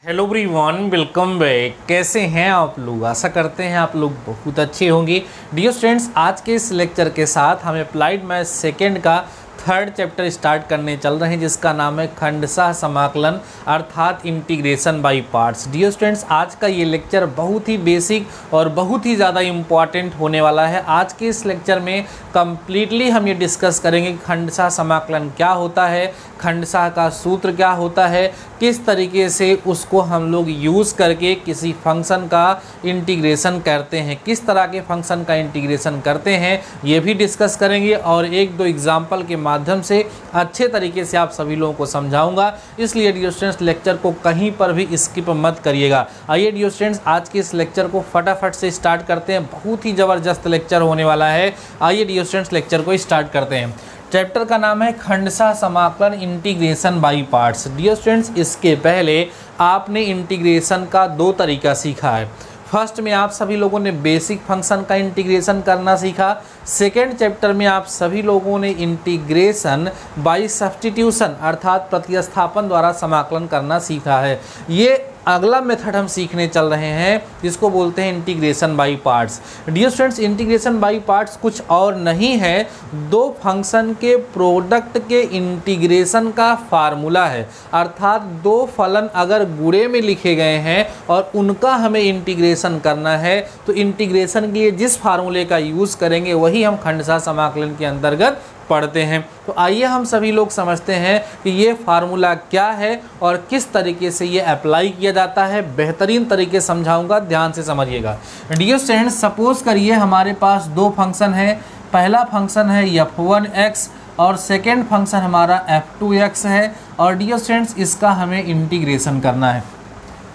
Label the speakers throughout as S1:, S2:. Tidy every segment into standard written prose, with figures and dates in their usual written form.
S1: Hello everyone, welcome back. कैसे हैं आप लोग? आशा करते हैं आप लोग बहुत अच्छे होंगे। डियर स्टूडेंट्स, आज के इस लेक्चर के साथ हम अप्लाइड मैथ सेकेंड का थर्ड चैप्टर स्टार्ट करने चल रहे हैं, जिसका नाम है खंडशः समाकलन अर्थात integration by parts. Dear students, आज का ये लेक्चर बहुत ही बेसिक और बहुत ही ज़्यादा इम्पॉर्टेंट होने वाला है। आज के इस लेक्चर में कंप्लीटली हम ये डिस्कस करेंगे कि खंडशः समाकलन क्या होता है, खंडशः का सूत्र क्या होता है, किस तरीके से उसको हम लोग यूज़ करके किसी फंक्शन का इंटीग्रेशन करते हैं, किस तरह के फंक्शन का इंटीग्रेशन करते हैं, ये भी डिस्कस करेंगे और एक दो एग्जाम्पल के माध्यम से अच्छे तरीके से आप सभी लोगों को समझाऊंगा। इसलिए डियर स्टूडेंट्स, लेक्चर को कहीं पर भी स्किप मत करिएगा। आइए डियर स्टूडेंट्स, आज के इस लेक्चर को फटाफट से स्टार्ट करते हैं। बहुत ही ज़बरदस्त लेक्चर होने वाला है। आइए डियर स्टूडेंट्स, लेक्चर को स्टार्ट करते हैं। चैप्टर का नाम है खंडशः समाकलन integration by parts. Dear students, इसके पहले आपने इंटीग्रेशन का दो तरीका सीखा है। फर्स्ट में आप सभी लोगों ने बेसिक फंक्शन का इंटीग्रेशन करना सीखा। सेकेंड चैप्टर में आप सभी लोगों ने इंटीग्रेशन बाय सब्स्टिट्यूशन अर्थात प्रतिस्थापन द्वारा समाकलन करना सीखा है। ये अगला मेथड हम सीखने चल रहे हैं, जिसको बोलते हैं integration by parts. Dear students, integration by parts कुछ और नहीं है, दो फंक्शन के प्रोडक्ट के इंटीग्रेशन का फार्मूला है। अर्थात दो फलन अगर गुणे में लिखे गए हैं और उनका हमें इंटीग्रेशन करना है, तो इंटीग्रेशन के लिए जिस फार्मूले का यूज़ करेंगे वही हम खंडशः समाकलन के अंतर्गत पढ़ते हैं। तो आइए हम सभी लोग समझते हैं कि ये फार्मूला क्या है और किस तरीके से ये अप्लाई किया जाता है। बेहतरीन तरीके समझाऊंगा, ध्यान से समझिएगा। डियर स्टूडेंट्स, सपोज करिए हमारे पास दो फंक्शन है। पहला फंक्शन है f1x और सेकेंड फंक्शन हमारा f2x है। और डियर स्टूडेंट्स, इसका हमें इंटीग्रेशन करना है।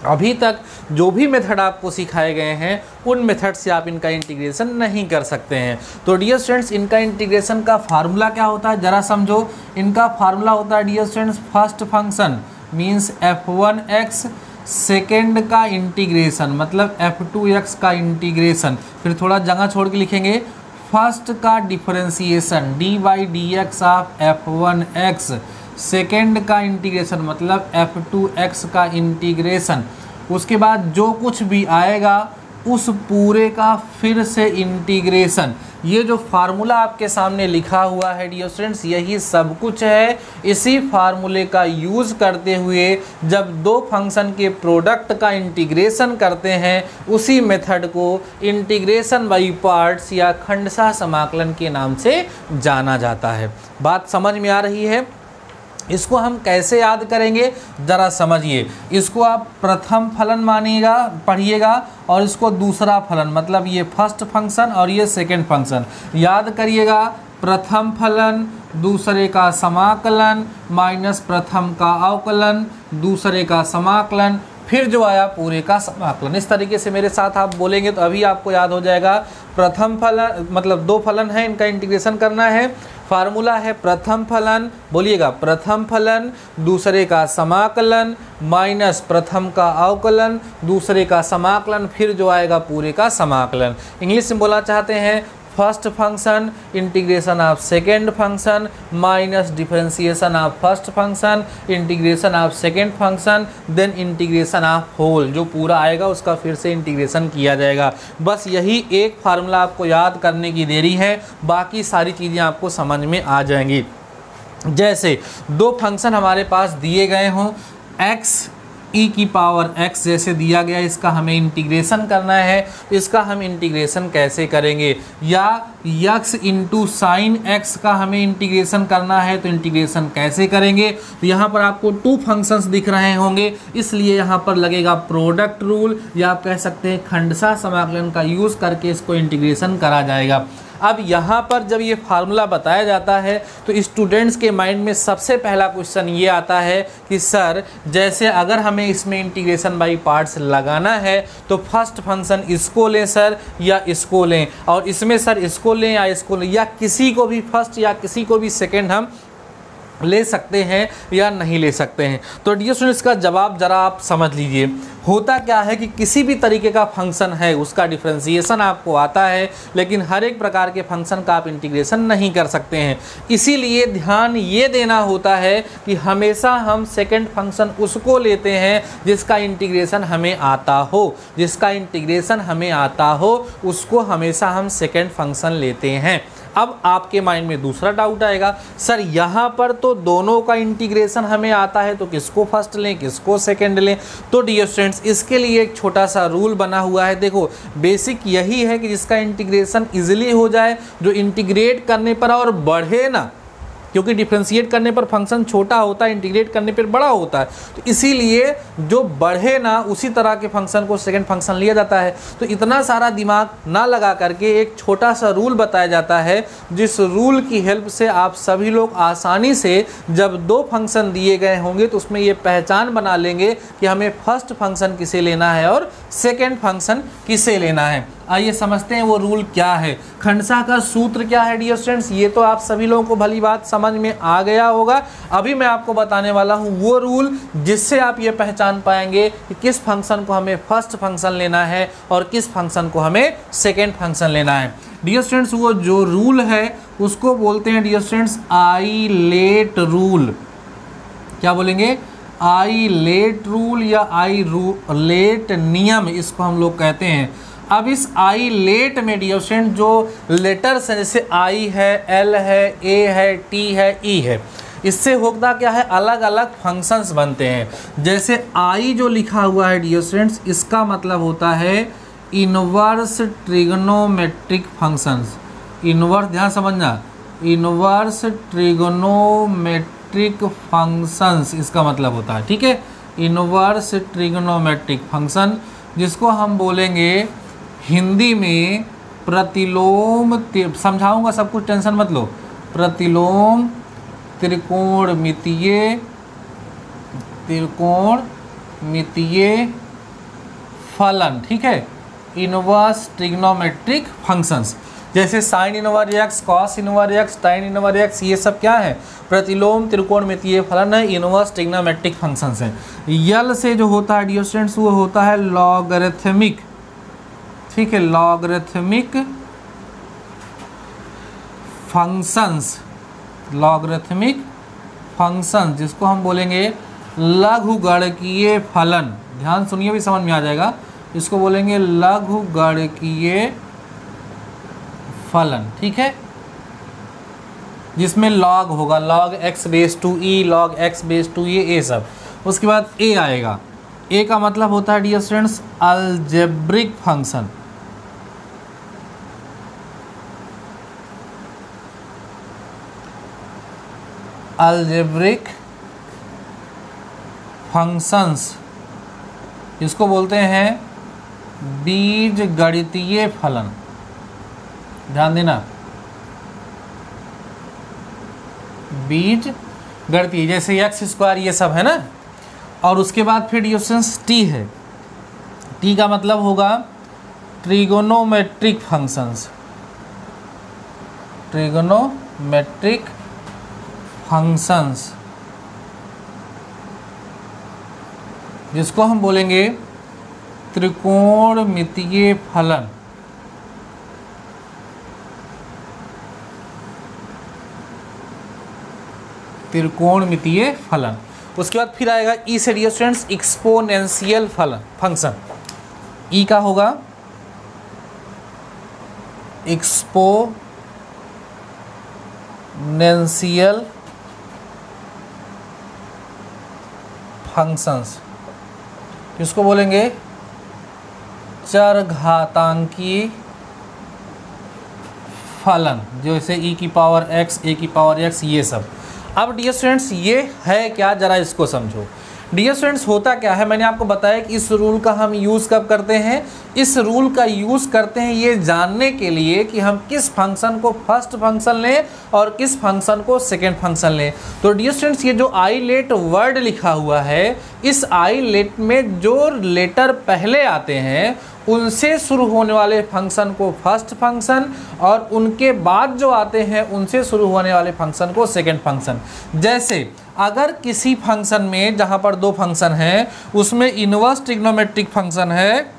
S1: अभी तक जो भी मेथड आपको सिखाए गए हैं उन मेथड से आप इनका इंटीग्रेशन नहीं कर सकते हैं। तो डियर स्टूडेंट्स, इनका इंटीग्रेशन का फार्मूला क्या होता है जरा समझो। इनका फार्मूला होता है dear students, first function means f1x, second का इंटीग्रेशन मतलब f2x का इंटीग्रेशन। फिर थोड़ा जगह छोड़ के लिखेंगे, फर्स्ट का differentiation dy/dx of f1x, second का इंटीग्रेशन मतलब f2x का इंटीग्रेशन। उसके बाद जो कुछ भी आएगा उस पूरे का फिर से इंटीग्रेशन। ये जो फार्मूला आपके सामने लिखा हुआ है डियर स्टूडेंट्स, यही सब कुछ है। इसी फार्मूले का यूज़ करते हुए जब दो फंक्शन के प्रोडक्ट का इंटीग्रेशन करते हैं, उसी मेथड को इंटीग्रेशन बाय पार्ट्स या खंडशः समाकलन के नाम से जाना जाता है। बात समझ में आ रही है? इसको हम कैसे याद करेंगे ज़रा समझिए। इसको आप प्रथम फलन मानिएगा, पढ़िएगा, और इसको दूसरा फलन मतलब ये फर्स्ट फंक्शन और ये सेकंड फंक्शन याद करिएगा। प्रथम फलन दूसरे का समाकलन माइनस प्रथम का अवकलन दूसरे का समाकलन, फिर जो आया पूरे का समाकलन। इस तरीके से मेरे साथ आप बोलेंगे तो अभी आपको याद हो जाएगा। प्रथम फलन मतलब दो फलन है, इनका इंटीग्रेशन करना है। फार्मूला है प्रथम फलन, बोलिएगा प्रथम फलन दूसरे का समाकलन माइनस प्रथम का अवकलन दूसरे का समाकलन, फिर जो आएगा पूरे का समाकलन। इंग्लिश में बोलना चाहते हैं first function integration of second function minus differentiation of first function integration of second function then integration of whole. जो पूरा आएगा उसका फिर से इंटीग्रेशन किया जाएगा। बस यही एक फार्मूला आपको याद करने की देरी है, बाकी सारी चीज़ें आपको समझ में आ जाएंगी। जैसे दो फंक्शन हमारे पास दिए गए हों, x e की पावर x जैसे दिया गया, इसका हमें इंटीग्रेशन करना है। इसका हम इंटीग्रेशन कैसे करेंगे? या x इंटू साइन x का हमें इंटीग्रेशन करना है, तो इंटीग्रेशन कैसे करेंगे? तो यहाँ पर आपको टू फंक्शंस दिख रहे होंगे, इसलिए यहाँ पर लगेगा प्रोडक्ट रूल, या आप कह सकते हैं खंडशः समाकलन का यूज़ करके इसको इंटीग्रेशन करा जाएगा। अब यहाँ पर जब ये फार्मूला बताया जाता है तो स्टूडेंट्स के माइंड में सबसे पहला क्वेश्चन ये आता है कि सर, जैसे अगर हमें इसमें इंटीग्रेशन बाय पार्ट्स लगाना है तो फर्स्ट फंक्शन इसको लें सर या इसको लें, और इसमें सर इसको लें या इसको लें, या किसी को भी फर्स्ट या किसी को भी सेकेंड हम ले सकते हैं या नहीं ले सकते हैं। तो डियर स्टूडेंट्स, इसका जवाब ज़रा आप समझ लीजिए। होता क्या है कि किसी भी तरीके का फंक्शन है उसका डिफरेंशिएशन आपको आता है, लेकिन हर एक प्रकार के फंक्शन का आप इंटीग्रेशन नहीं कर सकते हैं। इसीलिए ध्यान ये देना होता है कि हमेशा हम सेकंड फंक्शन उसको लेते हैं जिसका इंटीग्रेशन हमें आता हो, जिसका इंटीग्रेशन हमें आता हो उसको हमेशा हम सेकंड फंक्शन लेते हैं। अब आपके माइंड में दूसरा डाउट आएगा, सर यहाँ पर तो दोनों का इंटीग्रेशन हमें आता है, तो किसको फर्स्ट लें किसको सेकंड लें? तो डियर स्टूडेंट्स, इसके लिए एक छोटा सा रूल बना हुआ है। देखो, बेसिक यही है कि जिसका इंटीग्रेशन इजीली हो जाए, जो इंटीग्रेट करने पर और बढ़े ना, क्योंकि डिफ्रेंशिएट करने पर फंक्शन छोटा होता है, इंटीग्रेट करने पर बड़ा होता है, तो इसीलिए जो बढ़े ना उसी तरह के फंक्शन को सेकंड फंक्शन लिया जाता है। तो इतना सारा दिमाग ना लगा करके एक छोटा सा रूल बताया जाता है, जिस रूल की हेल्प से आप सभी लोग आसानी से जब दो फंक्शन दिए गए होंगे तो उसमें ये पहचान बना लेंगे कि हमें फर्स्ट फंक्शन किसे लेना है और सेकेंड फंक्शन किसे लेना है। आइए समझते हैं वो रूल क्या है। खंडसा का सूत्र क्या है डियर स्टूडेंट्स, ये तो आप सभी लोगों को भली बात समझ में आ गया होगा। अभी मैं आपको बताने वाला हूँ वो रूल जिससे आप ये पहचान पाएंगे कि किस फंक्शन को हमें फर्स्ट फंक्शन लेना है और किस फंक्शन को हमें सेकेंड फंक्शन लेना है। डियर स्टूडेंट्स, वो जो रूल है उसको बोलते हैं डियर स्टूडेंट्स आइलेट रूल। क्या बोलेंगे? आइलेट रूल या आइलेट नियम, इसको हम लोग कहते हैं। अब इस आइलेट में डियर स्टूडेंट जो लेटर्स हैं, जैसे आई है, एल है, ए है, टी है, ई है, इससे होता क्या है, अलग अलग फंक्शंस बनते हैं। जैसे आई जो लिखा हुआ है डियर स्टूडेंट्स, इसका मतलब होता है इनवर्स ट्रिग्नोमेट्रिक फंक्शंस। इनवर्स, ध्यान समझना, इनवर्स ट्रिग्नोमेट्रिक फंक्शंस इसका मतलब होता है, ठीक है। इनवर्स ट्रिग्नोमेट्रिक फंक्शन, जिसको हम बोलेंगे हिंदी में प्रतिलोम, समझाऊंगा सब कुछ, टेंशन मत लो। प्रतिलोम त्रिकोणमितीय फलन, ठीक है। इनवर्स ट्रिग्नोमेट्रिक फंक्शंस, जैसे sine inverse x, cos inverse x, टाइन इनवर्स एक्स, ये सब क्या है? प्रतिलोम त्रिकोणमितीय फलन है, इनवर्स ट्रिग्नोमेट्रिक फंक्शंस है। यल से जो होता है डियर स्टूडेंट्स, वो होता है लॉगरिथमिक, ठीक है, लॉगरिथमिक फंक्शंस, लॉगरिथमिक फंक्शंस, जिसको हम बोलेंगे लघुगणकीय फलन। ध्यान सुनिए, भी समझ में आ जाएगा। इसको बोलेंगे लघुगणकीय फलन, ठीक है, जिसमें लॉग होगा, log x base to e, log x base to ये सब। उसके बाद ए आएगा। ए का मतलब होता है dear students algebraic function. Algebraic functions, इसको बोलते हैं बीज गणितीय फलन। ध्यान देना, बीज गणितीय, जैसे एक्स स्क्वायर ये सब है ना। और उसके बाद फिर डियर स्टूडेंट्स टी है। टी का मतलब होगा ट्रिगोनोमेट्रिक फंक्शंस, ट्रिगोनोमेट्रिक फंक्शंस, जिसको हम बोलेंगे त्रिकोणमितीय फलन। त्रिकोणमितीय फलन। उसके बाद फिर आएगा ई से डियर स्टूडेंट्स एक्सपोनेंशियल फलन फंक्शन। ई का होगा एक्सपोनेंशियल फंक्शंस, इसको बोलेंगे चरघातांकी फलन, जैसे ई की पावर एक्स, ए की पावर एक्स, ये सब। अब डियर स्टूडेंट्स ये है क्या, जरा इसको समझो। डियर स्टूडेंट्स होता क्या है, मैंने आपको बताया कि इस रूल का हम यूज़ कब करते हैं, इस रूल का यूज़ करते हैं ये जानने के लिए कि हम किस फंक्शन को फर्स्ट फंक्शन लें और किस फंक्शन को सेकेंड फंक्शन लें। तो डियर स्टूडेंट्स ये जो आईलेट वर्ड लिखा हुआ है, इस आईलेट में जो लेटर पहले आते हैं उनसे शुरू होने वाले फंक्शन को फर्स्ट फंक्शन और उनके बाद जो आते हैं उनसे शुरू होने वाले फंक्शन को सेकेंड फंक्शन। जैसे अगर किसी फंक्शन में जहाँ पर दो फंक्शन हैं उसमें इनवर्स ट्रिग्नोमेट्रिक फंक्शन है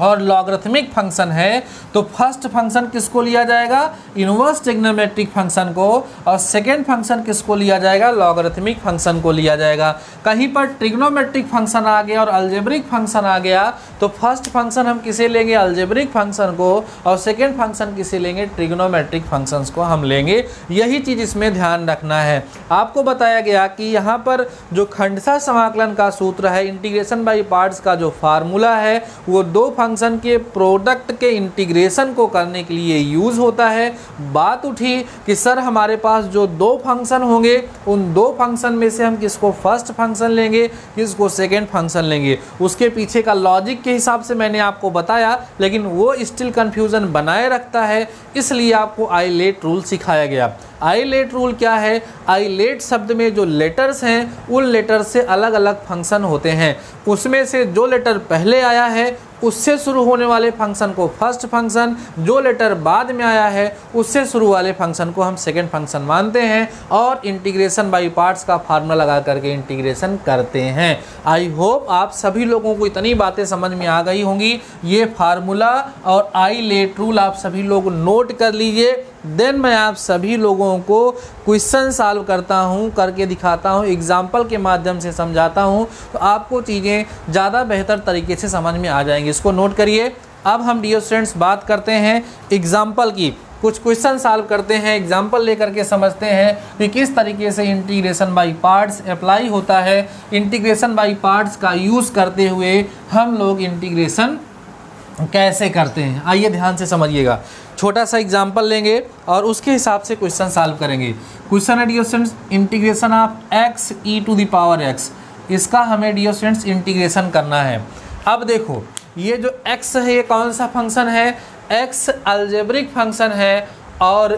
S1: और लॉगरिथमिक फंक्शन है, तो फर्स्ट फंक्शन किसको लिया जाएगा, इनवर्स ट्रिग्नोमेट्रिक फंक्शन को, और सेकेंड फंक्शन किसको लिया जाएगा, लॉगरिथमिक फंक्शन को लिया जाएगा। कहीं पर ट्रिग्नोमेट्रिक फंक्शन आ गया और अलजेब्रिक फंक्शन आ गया तो फर्स्ट फंक्शन हम किसे लेंगे, अलजेब्रिक फंक्शन को, और सेकेंड फंक्शन किसे लेंगे, ट्रिग्नोमेट्रिक फंक्शंस को हम लेंगे। यही चीज़ इसमें ध्यान रखना है। आपको बताया गया कि यहाँ पर जो खंडशः समाकलन का सूत्र है, इंटीग्रेशन बाई पार्ट्स का जो फार्मूला है, वो दो फंक्शन के प्रोडक्ट के इंटीग्रेशन को करने के लिए यूज़ होता है। बात उठी कि सर हमारे पास जो दो फंक्शन होंगे उन दो फंक्शन में से हम किसको फर्स्ट फंक्शन लेंगे, किसको सेकेंड फंक्शन लेंगे। उसके पीछे का लॉजिक के हिसाब से मैंने आपको बताया, लेकिन वो स्टिल कन्फ्यूज़न बनाए रखता है, इसलिए आपको आईलेट रूल सिखाया गया। आईलेट रूल क्या है, आईलेट शब्द में जो लेटर्स हैं उन लेटर से अलग अलग फंक्शन होते हैं, उसमें से जो लेटर पहले आया है उससे शुरू होने वाले फंक्शन को फर्स्ट फंक्शन, जो लेटर बाद में आया है उससे शुरू वाले फंक्शन को हम सेकेंड फंक्शन मानते हैं और इंटीग्रेशन बाई पार्ट्स का फार्मूला लगा करके इंटीग्रेशन करते हैं। आई होप आप सभी लोगों को इतनी बातें समझ में आ गई होंगी। ये फार्मूला और आईलेट रूल आप सभी लोग नोट कर लीजिए। देन मैं आप सभी लोगों को क्वेश्चन सॉल्व करता हूँ, करके दिखाता हूँ, एग्जाम्पल के माध्यम से समझाता हूँ, तो आपको चीज़ें ज़्यादा बेहतर तरीके से समझ में आ जाएंगी। इसको नोट करिए। अब हम डियर स्टूडेंट्स बात करते हैं एग्जाम्पल की, कुछ क्वेश्चन सॉल्व करते हैं, एग्जाम्पल लेकर के समझते हैं कि किस तरीके से इंटीग्रेशन बाई पार्ट्स अप्लाई होता है। इंटीग्रेशन बाई पार्ट्स का यूज़ करते हुए हम लोग इंटीग्रेशन कैसे करते हैं, आइए ध्यान से समझिएगा। छोटा सा एग्जाम्पल लेंगे और उसके हिसाब से क्वेश्चन सॉल्व करेंगे। क्वेश्चन है dear students, integration of x e to the power x, इसका हमें डियर स्टूडेंट्स इंटीग्रेशन करना है। अब देखो ये जो x है ये कौन सा फंक्शन है, x अलजेब्रिक फंक्शन है और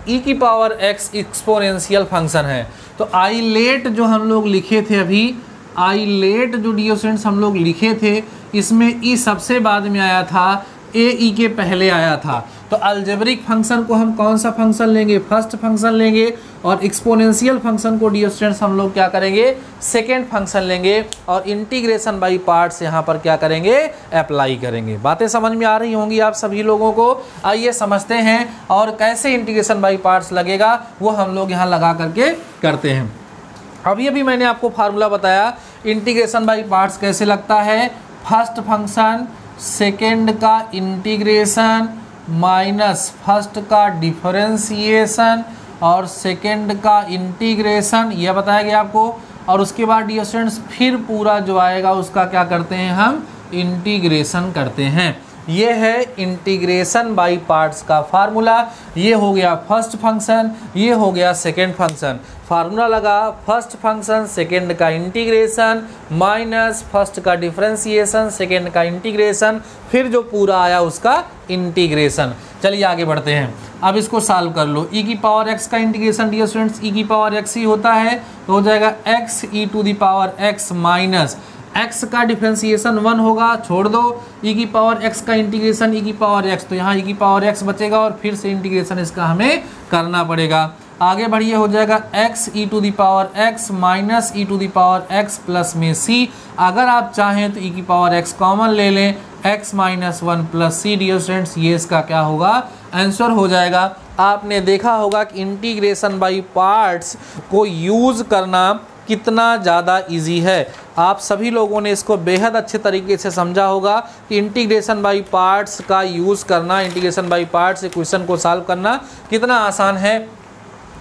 S1: e की पावर x एक्सपोनेंशियल फंक्शन है। तो आईलेट जो हम लोग लिखे थे अभी, आईलेट जो डियर स्टूडेंट्स हम लोग लिखे थे, इसमें e सबसे बाद में आया था, a e के पहले आया था। तो अलजेब्रिक फंक्शन को हम कौन सा फंक्शन लेंगे, फर्स्ट फंक्शन लेंगे, और एक्सपोनेंशियल फंक्शन को डियर स्टूडेंट्स हम लोग क्या करेंगे, सेकेंड फंक्शन लेंगे, और इंटीग्रेशन बाई पार्ट्स यहाँ पर क्या करेंगे, अप्लाई करेंगे। बातें समझ में आ रही होंगी आप सभी लोगों को। आइए समझते हैं और कैसे इंटीग्रेशन बाई पार्ट्स लगेगा वो हम लोग यहाँ लगा करके करते हैं। अभी अभी मैंने आपको फार्मूला बताया इंटीग्रेशन बाई पार्ट्स कैसे लगता है, फर्स्ट फंक्शन सेकेंड का इंटीग्रेशन माइनस फर्स्ट का डिफरेंशिएशन और सेकेंड का इंटीग्रेशन, यह बताया गया आपको। और उसके बाद डियर स्टूडेंट्स फिर पूरा जो आएगा उसका क्या करते हैं, हम इंटीग्रेशन करते हैं। ये है इंटीग्रेशन बाई पार्ट्स का फार्मूला। ये हो गया फर्स्ट फंक्शन, ये हो गया सेकेंड फंक्शन। फार्मूला लगा फर्स्ट फंक्शन सेकेंड का इंटीग्रेशन माइनस फर्स्ट का डिफरेंशिएशन सेकेंड का इंटीग्रेशन, फिर जो पूरा आया उसका इंटीग्रेशन। चलिए आगे बढ़ते हैं। अब इसको सॉल्व कर लो। e की पावर x का इंटीग्रेशन डियर स्टूडेंट्स e की पावर x ही होता है, तो हो जाएगा x e to the power x minus x का डिफरेंशिएशन 1 होगा, छोड़ दो, e की पावर x का इंटीग्रेशन e की पावर x, तो यहाँ e की पावर x बचेगा और फिर से इंटीग्रेशन इसका हमें करना पड़ेगा। आगे बढ़िए, हो जाएगा x e to the power x minus e to the power x plus में c। अगर आप चाहें तो e की पावर x कॉमन ले लें, x minus 1 plus c। Dear students ये इसका क्या होगा, आंसर हो जाएगा। आपने देखा होगा कि इंटीग्रेशन बाई पार्ट्स को यूज़ करना कितना ज़्यादा इजी है। आप सभी लोगों ने इसको बेहद अच्छे तरीके से समझा होगा कि इंटीग्रेशन बाई पार्ट्स का यूज़ करना, इंटीग्रेशन बाई पार्ट्स से क्वेश्चन को सॉल्व करना कितना आसान है।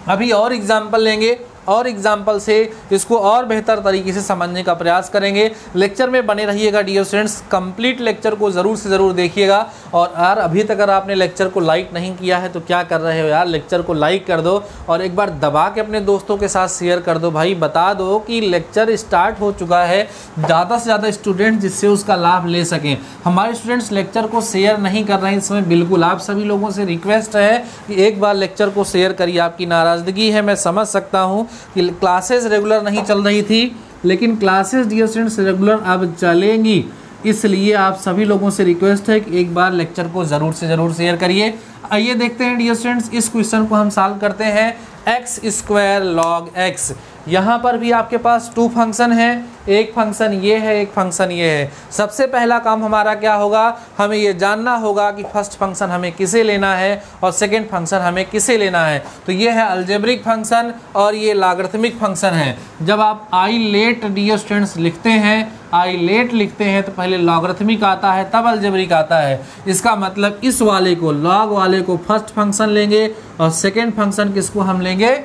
S1: अभी और एग्जाम्पल लेंगे और एग्जाम्पल से इसको और बेहतर तरीके से समझने का प्रयास करेंगे। लेक्चर में बने रहिएगा डियर स्टूडेंट्स, कंप्लीट लेक्चर को ज़रूर से ज़रूर देखिएगा। और यार अभी तक अगर आपने लेक्चर को लाइक नहीं किया है तो क्या कर रहे हो यार, लेक्चर को लाइक कर दो और एक बार दबा के अपने दोस्तों के साथ शेयर कर दो भाई। बता दो कि लेक्चर स्टार्ट हो चुका है, ज़्यादा से ज़्यादा स्टूडेंट जिससे उसका लाभ ले सकें। हमारे स्टूडेंट्स लेक्चर को शेयर नहीं कर रहे हैं इस समय, बिल्कुल आप सभी लोगों से रिक्वेस्ट है कि एक बार लेक्चर को शेयर करिए। आपकी नाराज़गी है, मैं समझ सकता हूँ कि क्लासेस रेगुलर नहीं चल रही थी, लेकिन क्लासेस डियर स्टूडेंट्स रेगुलर अब चलेंगी, इसलिए आप सभी लोगों से रिक्वेस्ट है कि एक बार लेक्चर को ज़रूर से ज़रूर शेयर करिए। आइए देखते हैं डियर स्टूडेंट्स, इस क्वेश्चन को हम सॉल्व करते हैं। एक्स स्क्वायर लॉग एक्स, यहाँ पर भी आपके पास 2 फंक्शन है, एक फंक्शन ये है, एक फंक्शन ये है। सबसे पहला काम हमारा क्या होगा, हमें ये जानना होगा कि फर्स्ट फंक्शन हमें किसे लेना है और सेकंड फंक्शन हमें किसे लेना है। तो ये है अलजेब्रिक फंक्शन और ये लॉगरिथमिक फंक्शन है। जब आप आई लेट डियर स्टूडेंट्स लिखते हैं, आई लेट लिखते हैं तो पहले लॉगरिथमिक आता है तब अलजेब्रिक आता है। इसका मतलब इस वाले को, लॉग वाले को फर्स्ट फंक्शन लेंगे और सेकेंड फंक्शन किसको हम लेंगे,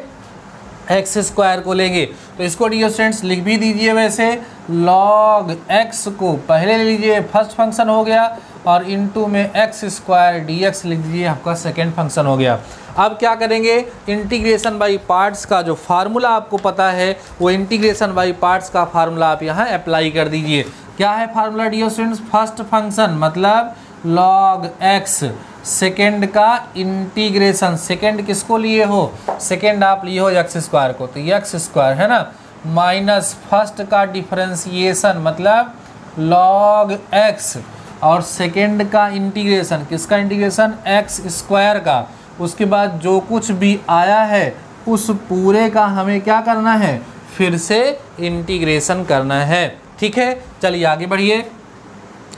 S1: एक्स स्क्वायर को लेंगे। तो इसको डियर स्टूडेंट्स लिख भी दीजिए, वैसे लॉग एक्स को पहले ले लीजिए, फर्स्ट फंक्शन हो गया, और इनटू में एक्स स्क्वायर डी एक्स लिख दीजिए, आपका सेकेंड फंक्शन हो गया। अब क्या करेंगे, इंटीग्रेशन बाई पार्ट्स का जो फार्मूला आपको पता है वो इंटीग्रेशन बाई पार्ट्स का फार्मूला आप यहाँ अप्लाई कर दीजिए। क्या है formula dear students, first function मतलब लॉग एक्स, सेकेंड का इंटीग्रेशन, सेकेंड किसको लिए हो, सेकेंड आप लिए हो एक्स स्क्वायर को, तो एक्स स्क्वायर है ना, माइनस फर्स्ट का डिफरेंशिएशन मतलब लॉग एक्स, और सेकेंड का इंटीग्रेशन, किसका इंटीग्रेशन, एक्स स्क्वायर का। उसके बाद जो कुछ भी आया है उस पूरे का हमें क्या करना है, फिर से इंटीग्रेशन करना है। ठीक है, चलिए आगे बढ़िए,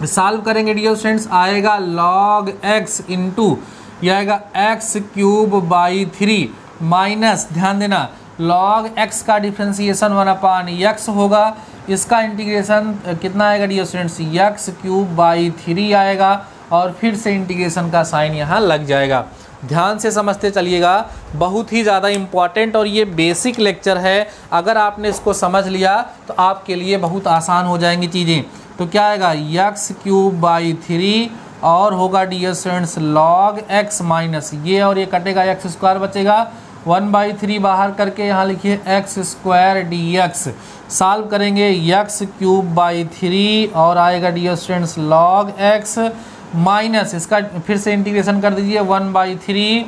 S1: सॉल्व करेंगे डियर स्टूडेंट्स। आएगा लॉग एक्स इंटू, यह आएगा एक्स क्यूब बाई 3 माइनस, ध्यान देना लॉग एक्स का डिफ्रेंसिएशन 1/x होगा, इसका इंटीग्रेशन कितना आएगा dear students, x cube by 3 आएगा, और फिर से इंटीग्रेशन का साइन यहाँ लग जाएगा। ध्यान से समझते चलिएगा, बहुत ही ज़्यादा इम्पॉर्टेंट और ये बेसिक लेक्चर है। अगर आपने इसको समझ लिया तो आपके लिए बहुत आसान हो जाएंगी चीज़ें। तो क्या आएगा, एक्स क्यूब बाई 3 और होगा dear students log x minus ये और ये कटेगा, एक्स स्क्वायर बचेगा, 1/3 बाहर करके यहाँ लिखिए x square d x. Solve करेंगे एक्स क्यूब बाई 3 और आएगा dear students log x minus, इसका फिर से इंटीग्रेशन कर दीजिए 1/3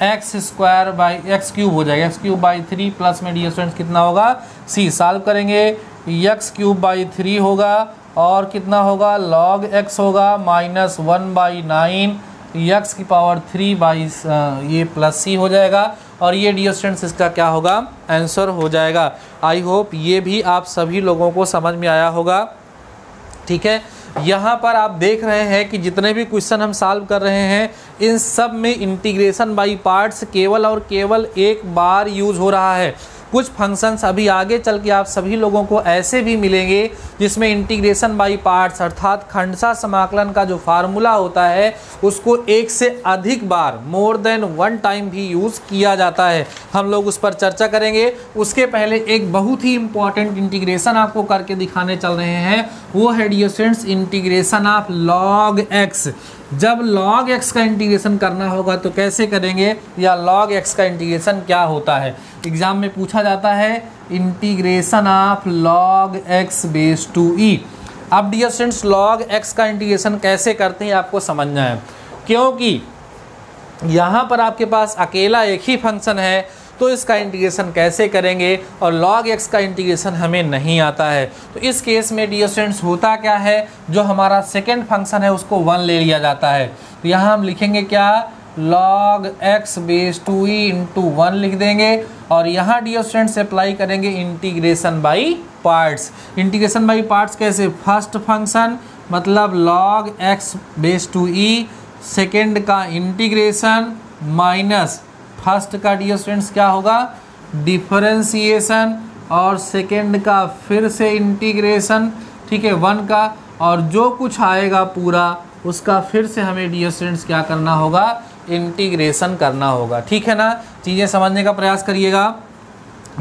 S1: x square by x cube हो जाएगा, एक्स क्यूब बाई 3 प्लस में डियर स्टूडेंट्स कितना होगा सी। सॉल्व करेंगे एक्स क्यूब बाई 3 होगा और कितना होगा, लॉग एक्स होगा माइनस 1/9 एक्स की पावर 3 बाई ये प्लस सी हो जाएगा, और ये डियर स्टूडेंट्स इसका क्या होगा, आंसर हो जाएगा। आई होप ये भी आप सभी लोगों को समझ में आया होगा। ठीक है, यहाँ पर आप देख रहे हैं कि जितने भी क्वेश्चन हम सॉल्व कर रहे हैं इन सब में इंटीग्रेशन बाई पार्ट्स केवल और केवल एक बार यूज़ हो रहा है। कुछ फंक्शंस अभी आगे चल के आप सभी लोगों को ऐसे भी मिलेंगे जिसमें इंटीग्रेशन बाई पार्ट्स अर्थात खंडशः समाकलन का जो फार्मूला होता है उसको एक से अधिक बार, मोर देन 1 टाइम भी यूज़ किया जाता है। हम लोग उस पर चर्चा करेंगे। उसके पहले एक बहुत ही इंपॉर्टेंट इंटीग्रेशन आपको करके दिखाने चल रहे हैं, वो है dear students integration of log x. जब log x का इंटीग्रेशन करना होगा तो कैसे करेंगे, या log x का इंटीग्रेशन क्या होता है, एग्जाम में पूछा जाता है integration of log x base to e। अब डियर स्टूडेंट्स log x का इंटीग्रेशन कैसे करते हैं आपको समझना है, क्योंकि यहाँ पर आपके पास अकेला एक ही फंक्शन है तो इसका इंटीग्रेशन कैसे करेंगे, और log x का इंटीग्रेशन हमें नहीं आता है। तो इस केस में डियर स्टूडेंट्स होता क्या है, जो हमारा सेकेंड फंक्शन है उसको 1 ले लिया जाता है। तो यहाँ हम लिखेंगे क्या, log x base to e into 1 लिख देंगे, और यहाँ डियर स्टूडेंट्स अप्लाई करेंगे integration by parts. Integration by parts कैसे, फर्स्ट फंक्शन मतलब log x base to e, second का इंटीग्रेशन माइनस फर्स्ट का डियर स्टूडेंट्स क्या होगा, डिफरेंशिएशन, और सेकेंड का फिर से इंटीग्रेशन, ठीक है 1 का, और जो कुछ आएगा पूरा उसका फिर से हमें डियर स्टूडेंट्स क्या करना होगा, इंटीग्रेशन करना होगा। ठीक है ना, चीज़ें समझने का प्रयास करिएगा।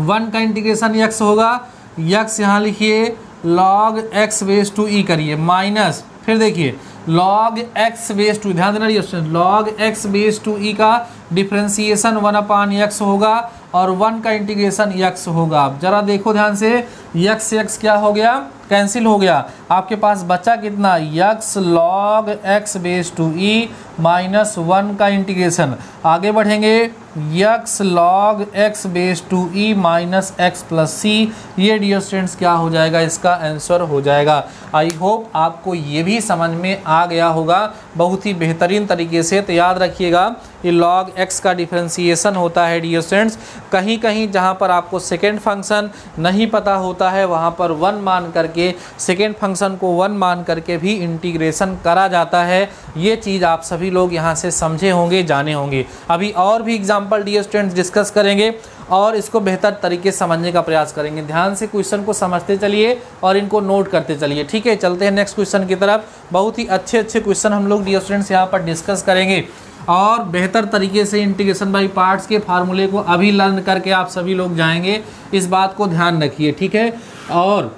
S1: 1 का इंटीग्रेशन x होगा, x यहाँ लिखिए log x बेस टू ई करिए, माइनस फिर देखिए log x बेस टू, ध्यान देना log x बेस टू ई का डिफ्रेंसिएशन 1/x होगा और 1 का इंटीग्रेशन x होगा। अब जरा देखो ध्यान से, x क्या हो गया, कैंसिल हो गया, आपके पास बचा कितना, x log x base to e minus 1 का इंटीग्रेशन, आगे बढ़ेंगे x log x base to e minus x plus C, ये डियर स्टूडेंट्स क्या हो जाएगा, इसका आंसर हो जाएगा। आई होप आपको ये भी समझ में आ गया होगा बहुत ही बेहतरीन तरीके से। तो याद रखिएगा ये log x का डिफरेंशिएशन होता है डियर स्टूडेंट्स। कहीं कहीं जहाँ पर आपको सेकेंड फंक्शन नहीं पता होता है वहाँ पर 1 मान करके, सेकेंड फंक्शन को 1 मान करके भी इंटीग्रेशन करा जाता है। ये चीज़ आप सभी लोग यहाँ से समझे होंगे, जाने होंगे। अभी और भी एग्जाम्पल डियर स्टूडेंट्स डिस्कस करेंगे और इसको बेहतर तरीके से समझने का प्रयास करेंगे। ध्यान से क्वेश्चन को समझते चलिए और इनको नोट करते चलिए, ठीक है। चलते हैं नेक्स्ट क्वेश्चन की तरफ। बहुत ही अच्छे अच्छे क्वेश्चन हम लोग डियर स्टूडेंट्स यहाँ पर डिस्कस करेंगे और बेहतर तरीके से इंटीग्रेशन बाय पार्ट्स के फार्मूले को अभी लर्न करके आप सभी लोग जाएंगे, इस बात को ध्यान रखिए, ठीक है। और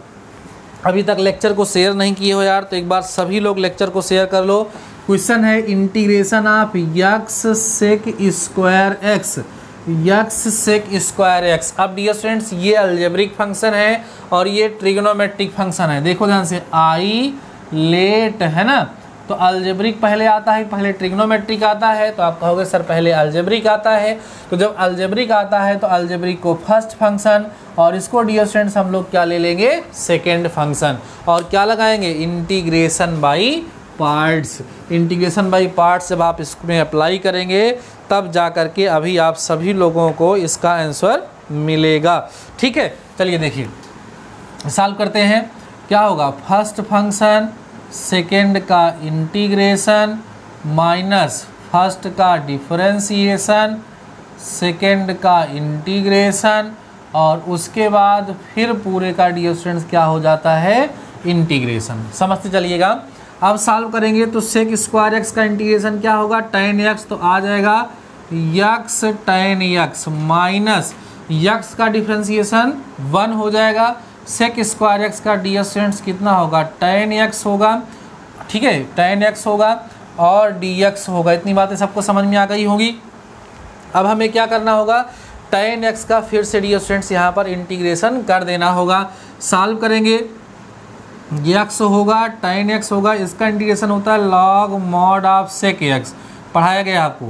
S1: अभी तक लेक्चर को शेयर नहीं किए हो यार, तो एक बार सभी लोग लेक्चर को शेयर कर लो। क्वेश्चन है integration of x sec square x, x sec square x। अब डियर स्टूडेंट्स ये अलजेब्रिक फंक्शन है और ये ट्रिग्नोमेट्रिक फंक्शन है। देखो ध्यान से, आई लेट है ना, तो अलजेब्रिक पहले आता है, पहले ट्रिग्नोमेट्रिक आता है। तो आप कहोगे सर पहले अलजेब्रिक आता है, तो जब अलजेब्रिक आता है तो अलजेब्रिक को फर्स्ट फंक्शन और इसको डियर स्टूडेंट्स हम लोग क्या ले लेंगे, सेकेंड फंक्शन, और क्या लगाएंगे, integration by parts. Integration by parts जब आप इसमें अप्लाई करेंगे तब जा करके अभी आप सभी लोगों को इसका आंसर मिलेगा, ठीक है। चलिए देखिए सॉल्व करते हैं, क्या होगा, फर्स्ट फंक्शन सेकेंड का इंटीग्रेशन माइनस फर्स्ट का डिफरेंशिएशन, सेकेंड का इंटीग्रेशन और उसके बाद फिर पूरे का डियर स्टूडेंट्स क्या हो जाता है, इंटीग्रेशन। समझते चलिएगा। अब सॉल्व करेंगे तो सेक स्क्वायर एक्स का इंटीग्रेशन क्या होगा, tan x, तो आ जाएगा x tan x minus x का डिफरेंशिएशन 1 हो जाएगा, सेक स्क्वायर एक्स का डियर स्टूडेंट्स कितना होगा, tan x होगा, ठीक है, tan x होगा और dx होगा। इतनी बातें सबको समझ में आ गई होगी। अब हमें क्या करना होगा, tan x का फिर से डियर स्टूडेंट्स यहाँ पर इंटीग्रेशन कर देना होगा। सॉल्व करेंगे, x होगा tan x होगा, इसका इंटीग्रेशन होता है log mod of sec x, पढ़ाया गया आपको,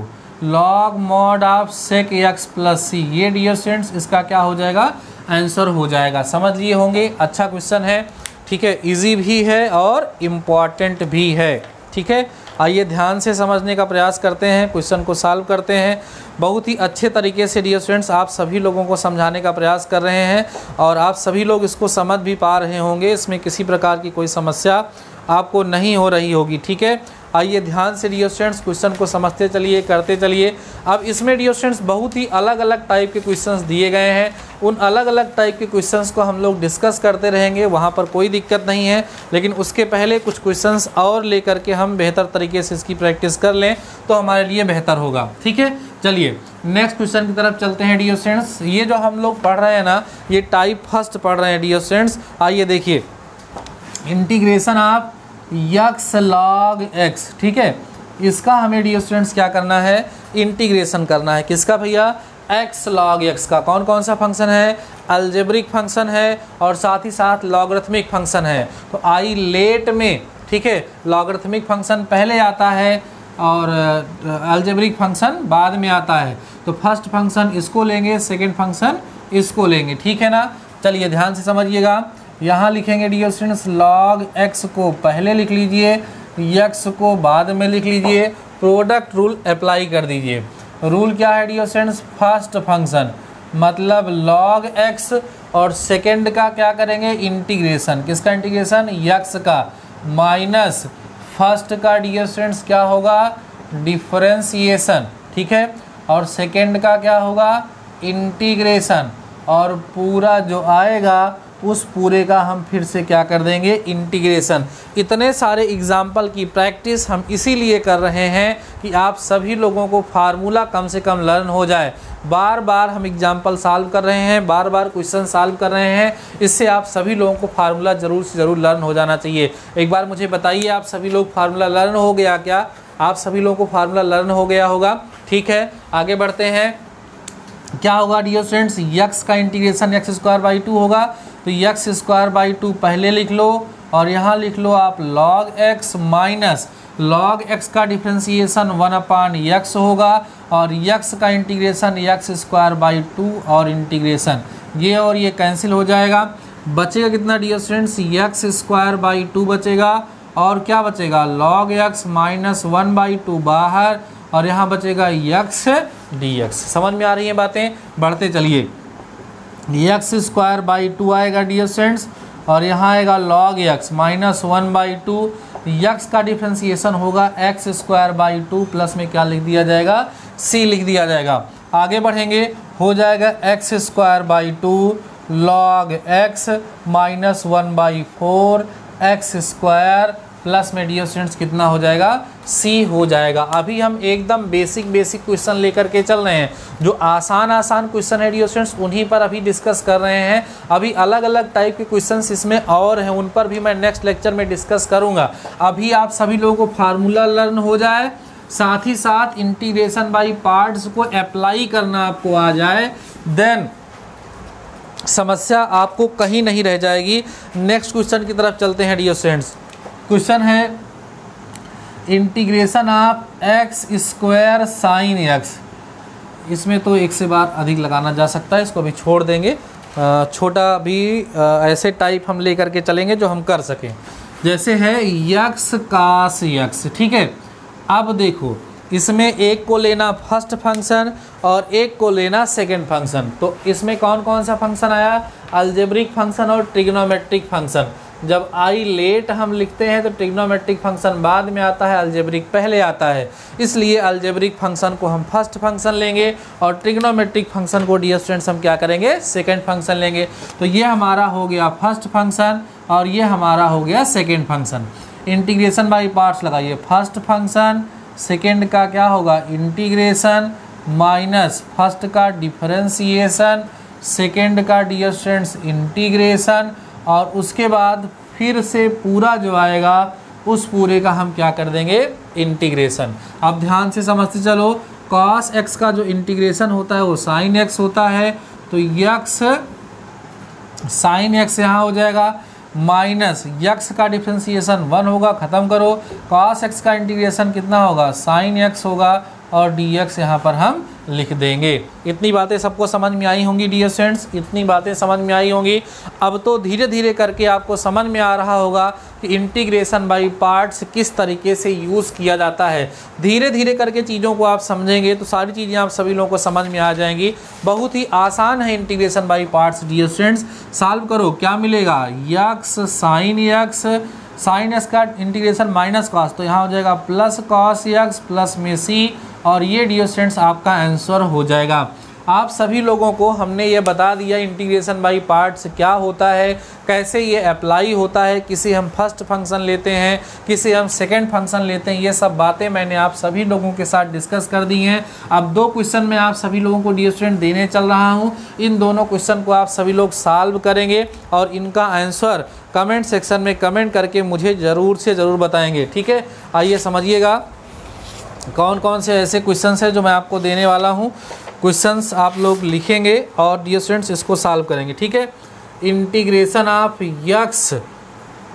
S1: log mod of sec x plus C, ये डियर स्टूडेंट्स इसका क्या हो जाएगा, आंसर हो जाएगा। समझ लिए होंगे, अच्छा क्वेश्चन है, ठीक है, इजी भी है और इम्पॉर्टेंट भी है, ठीक है। आइए ध्यान से समझने का प्रयास करते हैं, क्वेश्चन को सॉल्व करते हैं। बहुत ही अच्छे तरीके से डियर स्टूडेंट्स आप सभी लोगों को समझाने का प्रयास कर रहे हैं और आप सभी लोग इसको समझ भी पा रहे होंगे, इसमें किसी प्रकार की कोई समस्या आपको नहीं हो रही होगी, ठीक है। आइए ध्यान से डियर स्टूडेंट्स क्वेश्चन को समझते चलिए, करते चलिए। अब इसमें डियर स्टूडेंट्स बहुत ही अलग अलग टाइप के क्वेश्चंस दिए गए हैं, उन अलग अलग टाइप के क्वेश्चंस को हम लोग डिस्कस करते रहेंगे, वहाँ पर कोई दिक्कत नहीं है। लेकिन उसके पहले कुछ क्वेश्चंस और लेकर के हम बेहतर तरीके से इसकी प्रैक्टिस कर लें तो हमारे लिए बेहतर होगा, ठीक है। चलिए नेक्स्ट क्वेश्चन की तरफ चलते हैं डियर स्टूडेंट्स। ये जो हम लोग पढ़ रहे हैं ना, ये टाइप फर्स्ट पढ़ रहे हैं डियर स्टूडेंट्स। आइए देखिए, integration of x log x, ठीक है, इसका हमें डियर स्टूडेंट्स क्या करना है, इंटीग्रेशन करना है। किसका भैया, x log x का। कौन कौन सा फंक्शन है, अलजेब्रिक फंक्शन है और साथ ही साथ लॉगरिथमिक फंक्शन है। तो आई लेट में, ठीक है, लॉगरिथमिक फंक्शन पहले आता है और अलजेब्रिक फंक्शन बाद में आता है। तो फर्स्ट फंक्शन इसको लेंगे, सेकेंड फंक्शन इसको लेंगे, ठीक है ना। चलिए ध्यान से समझिएगा, यहाँ लिखेंगे डियर स्टूडेंट्स log x को पहले लिख लीजिए, x को बाद में लिख लीजिए, प्रोडक्ट रूल अप्लाई कर दीजिए। रूल क्या है डियर स्टूडेंट्स, फर्स्ट फंक्शन मतलब log x और सेकेंड का क्या करेंगे, इंटीग्रेशन। किसका इंटीग्रेशन, x का, माइनस फर्स्ट का डियर स्टूडेंट्स क्या होगा, डिफरेंशिएशन, ठीक है, और सेकेंड का क्या होगा, इंटीग्रेशन, और पूरा जो आएगा उस पूरे का हम फिर से क्या कर देंगे, इंटीग्रेशन। इतने सारे एग्जाम्पल की प्रैक्टिस हम इसीलिए कर रहे हैं कि आप सभी लोगों को फार्मूला कम से कम लर्न हो जाए। बार बार हम एग्जाम्पल सॉल्व कर रहे हैं, बार बार क्वेश्चन सॉल्व कर रहे हैं, इससे आप सभी लोगों को फार्मूला ज़रूर से ज़रूर लर्न हो जाना चाहिए। एक बार मुझे बताइए, आप सभी लोग फार्मूला लर्न हो गया क्या? आप सभी लोगों को फार्मूला लर्न हो गया होगा। ठीक है, आगे बढ़ते हैं। क्या होगा डियर स्टूडेंट्स, यक्स का इंटीग्रेशन एक्स स्क्वायर बाई 2 होगा। तो यक्स स्क्वायर बाई 2 पहले लिख लो और यहाँ लिख लो आप log x minus log x का डिफ्रेंसिएशन 1/x होगा और यक्स का इंटीग्रेशन एक्स स्क्वायर बाई 2 और इंटीग्रेशन ये और ये कैंसिल हो जाएगा। बचेगा कितना dear students, x square by 2 बचेगा और क्या बचेगा, लॉग एक्स माइनस 1/2 बाहर और यहाँ बचेगा यक्स dx। समझ में आ रही हैं बातें? बढ़ते चलिए। एक्स स्क्वायर बाई 2 आएगा डियर स्टूडेंट्स और यहाँ आएगा लॉग एक्स माइनस 1/2। यक्स का डिफ्रेंसिएशन होगा एक्स स्क्वायर बाई 2 प्लस में क्या लिख दिया जाएगा, c लिख दिया जाएगा। आगे बढ़ेंगे, हो जाएगा x square by 2 log x minus 1/4 x square plus में डियर स्टूडेंट्स कितना हो जाएगा, c हो जाएगा। अभी हम एकदम बेसिक क्वेश्चन लेकर के चल रहे हैं। जो आसान क्वेश्चन है डियर स्टूडेंट्स उन्हीं पर अभी डिस्कस कर रहे हैं। अभी अलग अलग टाइप के क्वेश्चंस इसमें और हैं, उन पर भी मैं नेक्स्ट लेक्चर में डिस्कस करूंगा। अभी आप सभी लोगों को फार्मूला लर्न हो जाए, साथ ही साथ इंटीग्रेशन बाई पार्ट्स को अप्लाई करना आपको आ जाए, देन समस्या आपको कहीं नहीं रह जाएगी। नेक्स्ट क्वेश्चन की तरफ चलते हैं डियर स्टूडेंट्स। क्वेश्चन है integration of x square sine x. इसमें तो एक से बार अधिक लगाना जा सकता है, इसको अभी छोड़ देंगे। छोटा भी ऐसे टाइप हम लेकर के चलेंगे जो हम कर सकें। जैसे है यक्स कास यक्स, ठीक है। अब देखो इसमें एक को लेना फर्स्ट फंक्शन और एक को लेना सेकंड फंक्शन। तो इसमें कौन कौन सा फंक्शन आया, अलजेब्रिक फंक्शन और ट्रिग्नोमेट्रिक फंक्शन। जब आई लेट हम लिखते हैं तो ट्रिग्नोमेट्रिक फंक्शन बाद में आता है, अलजेब्रिक पहले आता है। इसलिए अलजेब्रिक फंक्शन को हम फर्स्ट फंक्शन लेंगे और ट्रिग्नोमेट्रिक फंक्शन को डियर स्टूडेंट्स हम क्या करेंगे, सेकंड फंक्शन लेंगे। तो ये हमारा हो गया फर्स्ट फंक्शन और ये हमारा हो गया second function. Integration by parts लगाइए, फर्स्ट फंक्शन सेकंड का क्या होगा इंटीग्रेशन माइनस फर्स्ट का डिफरेंशिएशन सेकंड का डियर स्टूडेंट्स इंटीग्रेशन और उसके बाद फिर से पूरा जो आएगा उस पूरे का हम क्या कर देंगे, इंटीग्रेशन। अब ध्यान से समझते चलो, cos x का जो इंटीग्रेशन होता है वो sin x होता है। तो x sin x यहाँ हो जाएगा माइनस यक्स का डिफ्रेंसिएशन 1 होगा, ख़त्म करो। cos x का इंटीग्रेशन कितना होगा, sin x होगा और dx यहाँ पर हम लिख देंगे। इतनी बातें सबको समझ में आई होंगी डियर स्टूडेंट्स, इतनी बातें समझ में आई होंगी। अब तो धीरे धीरे करके आपको समझ में आ रहा होगा कि इंटीग्रेशन बाई पार्ट्स किस तरीके से यूज़ किया जाता है। धीरे धीरे करके चीज़ों को आप समझेंगे तो सारी चीज़ें आप सभी लोगों को समझ में आ जाएंगी। बहुत ही आसान है integration by parts dear students. Solve करो, क्या मिलेगा, यक्स साइन एक्स का इंटीग्रेशन माइनस कॉस, तो यहाँ हो जाएगा प्लस कॉस एक्स प्लस में सी और ये डियर स्टूडेंट्स आपका आंसर हो जाएगा। आप सभी लोगों को हमने ये बता दिया इंटीग्रेशन बाई पार्ट्स क्या होता है, कैसे ये अप्लाई होता है, किसे हम फर्स्ट फंक्शन लेते हैं, किसे हम सेकंड फंक्शन लेते हैं। ये सब बातें मैंने आप सभी लोगों के साथ डिस्कस कर दी हैं। अब 2 क्वेश्चन मैं आप सभी लोगों को डियर स्टूडेंट देने चल रहा हूँ। इन दोनों क्वेश्चन को आप सभी लोग सॉल्व करेंगे और इनका आंसर कमेंट सेक्शन में कमेंट करके मुझे ज़रूर से ज़रूर बताएँगे, ठीक है। आइए समझिएगा कौन कौन से ऐसे क्वेश्चंस हैं जो मैं आपको देने वाला हूं। क्वेश्चंस आप लोग लिखेंगे और डियर स्टूडेंट्स इसको सॉल्व करेंगे, ठीक है। Integration of x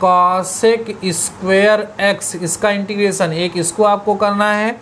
S1: cosec square x, इसका इंटीग्रेशन एक इसको आपको करना है,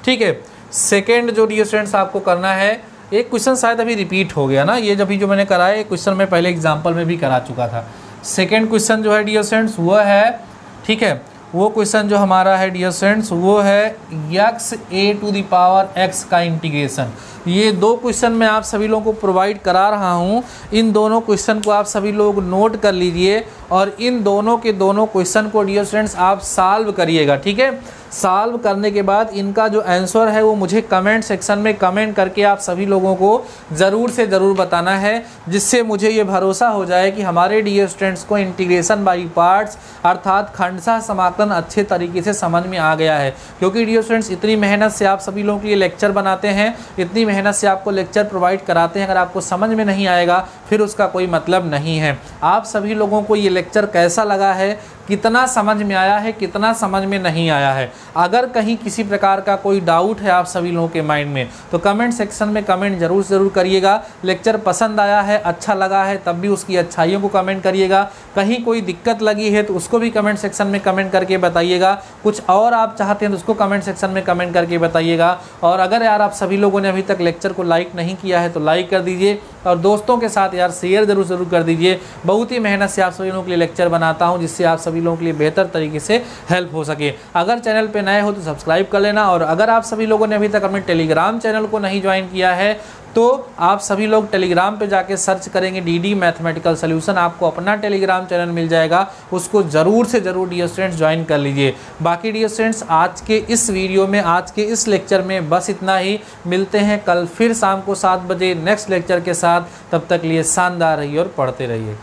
S1: ठीक है। सेकेंड जो डियर स्टूडेंट्स आपको करना है, एक क्वेश्चन शायद अभी रिपीट हो गया ना, ये जो मैंने कराया एक क्वेश्चन मैं पहले एग्जाम्पल में भी करा चुका था। सेकेंड क्वेश्चन जो है डियर स्टूडेंट्स वो है, ठीक है, वो क्वेश्चन जो हमारा है डियर स्टूडेंट्स वो है x e to the power x का इंटीग्रेशन। ये 2 क्वेश्चन मैं आप सभी लोगों को प्रोवाइड करा रहा हूँ। इन दोनों क्वेश्चन को आप सभी लोग नोट कर लीजिए और इन दोनों के दोनों क्वेश्चन को डियर स्टूडेंट्स आप सॉल्व करिएगा, ठीक है। सॉल्व करने के बाद इनका जो आंसर है वो मुझे कमेंट सेक्शन में कमेंट करके आप सभी लोगों को ज़रूर से ज़रूर बताना है, जिससे मुझे ये भरोसा हो जाए कि हमारे डियर स्टूडेंट्स को इंटीग्रेशन बाई पार्ट्स अर्थात खंडशः समाकलन अच्छे तरीके से समझ में आ गया है। क्योंकि डियर स्टूडेंट्स इतनी मेहनत से आप सभी लोगों के लिए लेक्चर बनाते हैं, इतनी मेहनत से आपको लेक्चर प्रोवाइड कराते हैं, अगर आपको समझ में नहीं आएगा फिर उसका कोई मतलब नहीं है। आप सभी लोगों को ये लेक्चर कैसा लगा है, कितना समझ में आया है, कितना समझ में नहीं आया है, अगर कहीं किसी प्रकार का कोई डाउट है आप सभी लोगों के माइंड में तो कमेंट सेक्शन में कमेंट ज़रूर करिएगा। लेक्चर पसंद आया है, अच्छा लगा है, तब भी उसकी अच्छाइयों को कमेंट करिएगा। कहीं कोई दिक्कत लगी है तो उसको भी कमेंट सेक्शन में कमेंट करके बताइएगा। कुछ और आप चाहते हैं तो उसको कमेंट सेक्शन में कमेंट करके बताइएगा। और अगर यार आप सभी लोगों ने अभी तक लेक्चर को लाइक नहीं किया है तो लाइक कर दीजिए और दोस्तों के साथ यार शेयर ज़रूर कर दीजिए। बहुत ही मेहनत से आप सभी लोगों के लिए लेक्चर बनाता हूँ, जिससे आप सभी लोगों के लिए बेहतर तरीके से हेल्प हो सके। अगर चैनल पे नए हो तो सब्सक्राइब कर लेना, और अगर आप सभी लोगों ने अभी तक अपने टेलीग्राम चैनल को नहीं ज्वाइन किया है तो आप सभी लोग टेलीग्राम पे जाके सर्च करेंगे डीडी मैथमेटिकल सॉल्यूशन, आपको अपना टेलीग्राम चैनल मिल जाएगा, उसको ज़रूर से ज़रूर डियर स्टूडेंट्स ज्वाइन कर लीजिए। बाकी डियर स्टूडेंट्स आज के इस वीडियो में, आज के इस लेक्चर में बस इतना ही। मिलते हैं कल फिर शाम को 7 बजे नेक्स्ट लेक्चर के साथ। तब तक लिए शानदार रहिए और पढ़ते रहिए।